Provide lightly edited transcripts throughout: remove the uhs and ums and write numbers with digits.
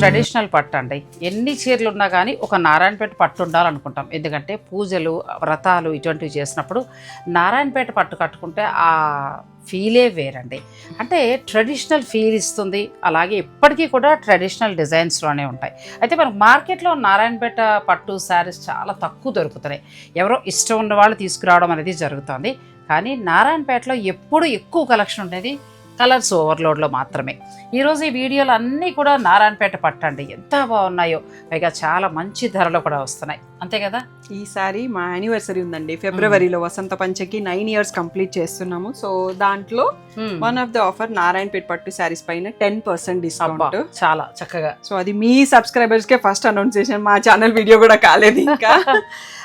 Traditional పట్టు అండి. ఎన్ని చీరలు ఉన్నా కానీ ఒక నారాయణపేట పట్టు ఉండాలనుకుంటాం. ఎందుకంటే పూజలు వ్రతాలు ఇటువంటివి చేసినప్పుడు నారాయణపేట పట్టు కట్టుకుంటే ఆ ఫీలే వేరండి. అంటే ట్రెడిషనల్ ఫీల్ ఇస్తుంది. అలాగే ఇప్పటికీ కూడా ట్రెడిషనల్ డిజైన్స్లోనే ఉంటాయి. అయితే మనకు మార్కెట్లో నారాయణపేట పట్టు శారీస్ చాలా తక్కువ దొరుకుతున్నాయి. ఎవరో ఇష్టం ఉన్న వాళ్ళు తీసుకురావడం అనేది జరుగుతుంది. కానీ నారాయణపేటలో ఎప్పుడు ఎక్కువ కలెక్షన్ ఉండేది కలర్స్ ఓవర్లోడ్లో మాత్రమే. ఈరోజు ఈ వీడియోలు అన్నీ కూడా నారాయణపేట పట్టండి. ఎంత బాగున్నాయో, పైగా చాలా మంచి ధరలో కూడా వస్తున్నాయి. అంతే కదా. ఈసారి మా యానివర్సరీ ఉందండి, ఫిబ్రవరిలో వసంత పంచకి 9 years కంప్లీట్ చేస్తున్నాము. సో దాంట్లో one of the offer Narayanpet పట్టు శారీస్ పైన 10% డిస్కౌంట్. చాలా చక్కగా. సో అది మీ సబ్స్క్రైబర్స్ కే ఫస్ట్ అనౌన్స్ చేసాను, మా ఛానల్ వీడియో కూడా కాలేదు ఇంకా.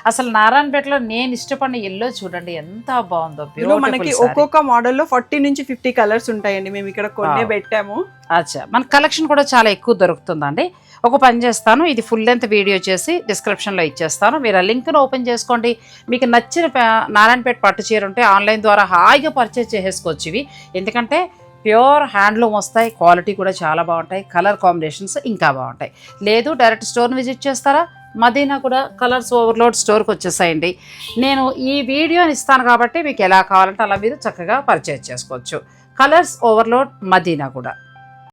అసలు నారాయణపేటలో నేను ఇష్టపడిన ఎల్లో చూడండి ఎంత బాగుందో. మనకి ఒక్కొక్క మోడల్లో 40 నుంచి 50 కలర్స్ ఉంటాయండి. మేము ఇక్కడ కొన్నే పెట్టాము. అచ్చా, మన కలెక్షన్ కూడా చాలా ఎక్కువ దొరుకుతుందండి. ఒక పని చేస్తాను, ఇది ఫుల్ లెంత్ వీడియో చేసి డిస్క్రిప్షన్లో ఇచ్చేస్తాను. మీరు ఆ లింక్ను ఓపెన్ చేసుకోండి. మీకు నచ్చిన నారాయణపేట పట్టు చీర ఉంటే ఆన్లైన్ ద్వారా హాయిగా పర్చేజ్ చేసేసుకోవచ్చు ఇవి. ఎందుకంటే ప్యూర్ హ్యాండ్లూమ్ వస్తాయి, క్వాలిటీ కూడా చాలా బాగుంటాయి, కలర్ కాంబినేషన్స్ ఇంకా బాగుంటాయి. లేదు డైరెక్ట్ స్టోర్ని విజిట్ చేస్తారా, మదీనా కూడా కలర్స్ ఓవర్లోడ్ స్టోర్కి వచ్చేసాయండి. నేను ఈ వీడియోని ఇస్తాను కాబట్టి మీకు ఎలా కావాలంటే అలా మీరు చక్కగా పర్చేజ్ చేసుకోవచ్చు. కలర్స్ ఓవర్లోడ్ మదీనా కూడా.